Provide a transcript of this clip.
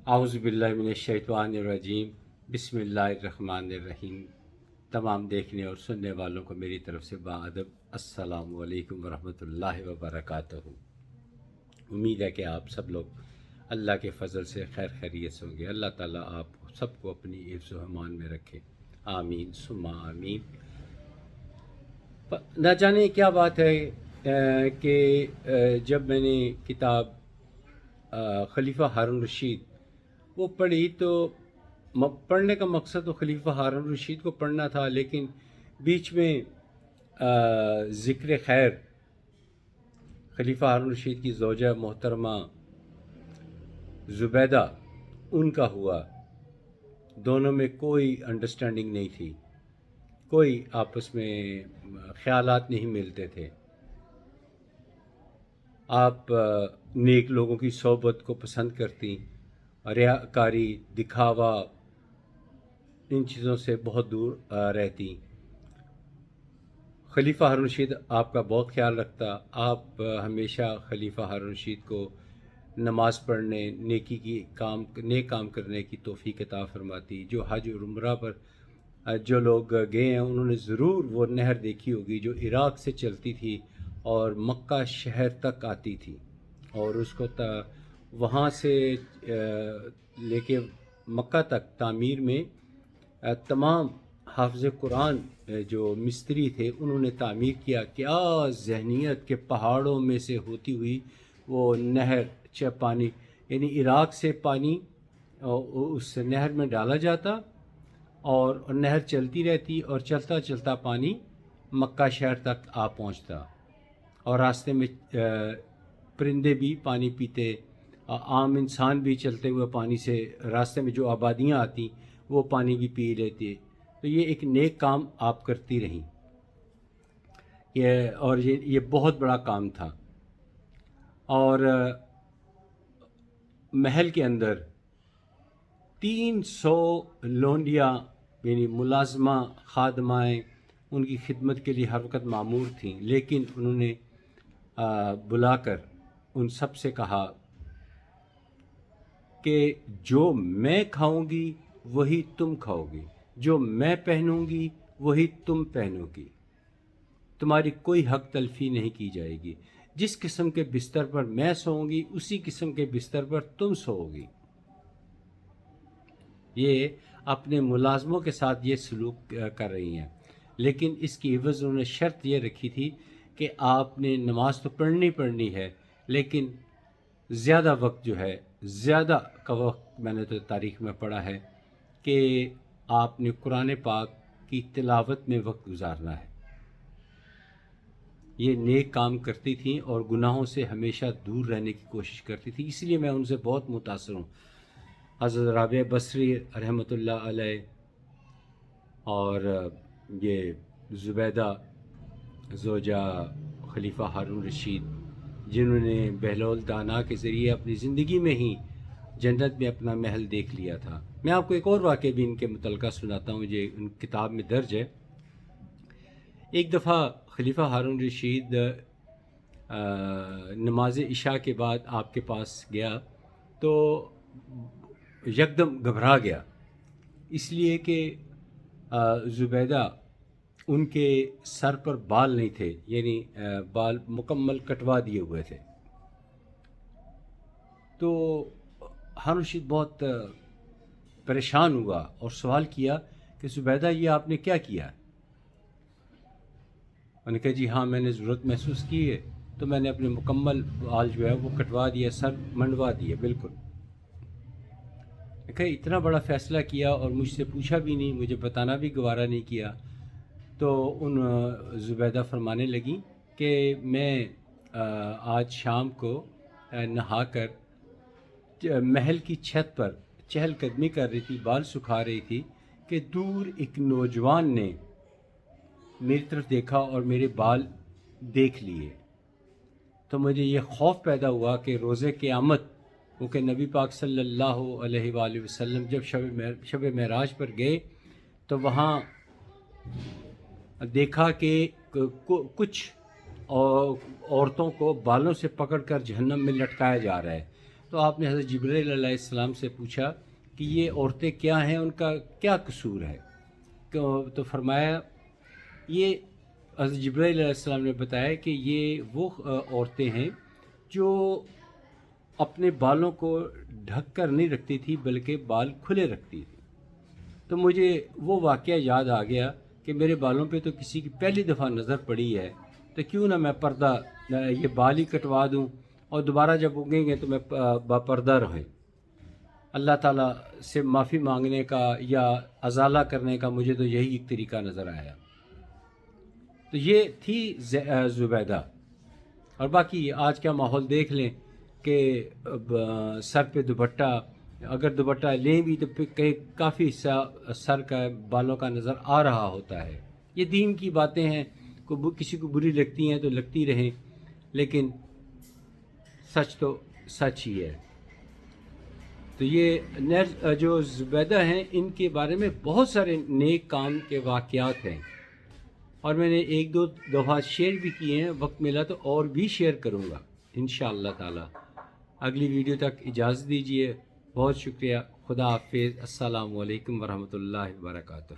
اعوذ باللہ من الشیطان الرجیم، بسم اللہ الرحمن الرحیم۔ تمام دیکھنے اور سننے والوں کو میری طرف سے باادب السلام علیکم ورحمۃ اللہ وبرکاتہ۔ امید ہے کہ آپ سب لوگ اللہ کے فضل سے خیر خیریت سے ہوں گے۔ اللہ تعالیٰ آپ سب کو اپنی حفظ و امان میں رکھے، آمین ثم آمین۔ نہ جانے کیا بات ہے کہ جب میں نے کتاب خلیفہ ہارون رشید وہ پڑھی تو پڑھنے کا مقصد تو خلیفہ ہارون رشید کو پڑھنا تھا، لیکن بیچ میں ذکر خیر خلیفہ ہارون رشید کی زوجہ محترمہ زبیدہ ان کا ہوا۔ دونوں میں کوئی انڈرسٹینڈنگ نہیں تھی، کوئی آپس میں خیالات نہیں ملتے تھے۔ آپ نیک لوگوں کی صحبت کو پسند کرتی، ریاکاری، دکھاوا، ان چیزوں سے بہت دور رہتی۔ خلیفہ ہارون رشید آپ کا بہت خیال رکھتا۔ آپ ہمیشہ خلیفہ ہارون رشید کو نماز پڑھنے، نیک کام کرنے کی توفیق عطا فرماتی۔ جو حج اور عمرہ پر جو لوگ گئے ہیں انہوں نے ضرور وہ نہر دیکھی ہوگی جو عراق سے چلتی تھی اور مکہ شہر تک آتی تھی، اور اس کو وہاں سے لے کے مکہ تک تعمیر میں تمام حافظ قرآن جو مستری تھے انہوں نے تعمیر کیا۔ کیا ذہنیت کے پہاڑوں میں سے ہوتی ہوئی وہ نہر پانی، یعنی عراق سے پانی اس نہر میں ڈالا جاتا اور نہر چلتی رہتی اور چلتا چلتا پانی مکہ شہر تک آ پہنچتا، اور راستے میں پرندے بھی پانی پیتے، عام انسان بھی چلتے ہوئے پانی سے راستے میں جو آبادیاں آتی وہ پانی بھی پی لیتے۔ تو یہ ایک نیک کام آپ کرتی رہیں، یہ بہت بڑا کام تھا۔ اور محل کے اندر 300 لونڈیاں یعنی ملازمہ خادمائیں ان کی خدمت کے لیے ہر وقت معمور تھیں، لیکن انہوں نے بلا کر ان سب سے کہا کہ جو میں کھاؤں گی وہی تم کھاؤ گی، جو میں پہنوں گی وہی تم پہنو گی، تمہاری کوئی حق تلفی نہیں کی جائے گی۔ جس قسم کے بستر پر میں سوؤں گی اسی قسم کے بستر پر تم سوؤ گی۔ یہ اپنے ملازموں کے ساتھ یہ سلوک کر رہی ہیں، لیکن اس کی عوض انہوں نے شرط یہ رکھی تھی کہ آپ نے نماز تو پڑھنی ہے، لیکن زیادہ وقت جو ہے، زیادہ کا وقت میں نے تو تاریخ میں پڑھا ہے کہ آپ نے قرآن پاک کی تلاوت میں وقت گزارنا ہے۔ یہ نیک کام کرتی تھیں اور گناہوں سے ہمیشہ دور رہنے کی کوشش کرتی تھی، اس لیے میں ان سے بہت متاثر ہوں۔ حضرت رابعہ بصری رحمۃ اللہ علیہ اور یہ زبیدہ زوجہ خلیفہ ہارون رشید، جنہوں نے بہلول دانا کے ذریعے اپنی زندگی میں ہی جنت میں اپنا محل دیکھ لیا تھا۔ میں آپ کو ایک اور واقعہ بھی ان کے متعلقہ سناتا ہوں، یہ ان کتاب میں درج ہے۔ ایک دفعہ خلیفہ ہارون رشید نماز عشاء کے بعد آپ کے پاس گیا تو یکدم گھبرا گیا، اس لیے کہ زبیدہ ان کے سر پر بال نہیں تھے، یعنی بال مکمل کٹوا دیے ہوئے تھے۔ تو ہارون رشید بہت پریشان ہوا اور سوال کیا کہ زبیدہ یہ آپ نے کیا کیا؟ انہوں نے کہا جی ہاں، میں نے ضرورت محسوس کی ہے تو میں نے اپنے مکمل بال جو ہے وہ کٹوا دیا، سر منڈوا دیا بالکل۔ کہ اتنا بڑا فیصلہ کیا اور مجھ سے پوچھا بھی نہیں، مجھے بتانا بھی گوارا نہیں کیا۔ تو ان زبیدہ فرمانے لگیں کہ میں آج شام کو نہا کر محل کی چھت پر چہل قدمی کر رہی تھی، بال سکھا رہی تھی کہ دور ایک نوجوان نے میری طرف دیکھا اور میرے بال دیکھ لیے، تو مجھے یہ خوف پیدا ہوا کہ روز قیامت، کیونکہ نبی پاک صلی اللہ علیہ وآلہ وسلم جب شب معراج پر گئے تو وہاں دیکھا کہ کچھ عورتوں کو بالوں سے پکڑ کر جہنم میں لٹکایا جا رہا ہے، تو آپ نے حضرت جبرائیل علیہ السلام سے پوچھا کہ یہ عورتیں کیا ہیں، ان کا کیا قصور ہے؟ تو فرمایا یہ حضرت جبرائیل علیہ السلام نے بتایا کہ یہ وہ عورتیں ہیں جو اپنے بالوں کو ڈھک کر نہیں رکھتی تھی بلکہ بال کھلے رکھتی تھی۔ تو مجھے وہ واقعہ یاد آ گیا کہ میرے بالوں پہ تو کسی کی پہلی دفعہ نظر پڑی ہے، تو کیوں نہ میں پردہ یہ بال ہی کٹوا دوں اور دوبارہ جب اگیں گے تو میں باپردہ رہیں۔ اللہ تعالیٰ سے معافی مانگنے کا یا ازالہ کرنے کا مجھے تو یہی ایک طریقہ نظر آیا۔ تو یہ تھی زبیدہ۔ اور باقی آج کا ماحول دیکھ لیں کہ سر پہ دوپٹہ، اگر دوپٹہ لیں بھی تو کافی حصہ سر کا بالوں کا نظر آ رہا ہوتا ہے۔ یہ دین کی باتیں ہیں، کسی کو بری لگتی ہیں تو لگتی رہیں، لیکن سچ تو سچ ہی ہے۔ تو یہ جو زبیدہ ہیں ان کے بارے میں بہت سارے نیک کام کے واقعات ہیں، اور میں نے ایک دو دفعہ شیئر بھی کیے ہیں، وقت ملا تو اور بھی شیئر کروں گا انشاءاللہ تعالی۔ اگلی ویڈیو تک اجازت دیجیے، بہت شکریہ، خدا حافظ، السلام علیکم ورحمۃ اللہ وبرکاتہ۔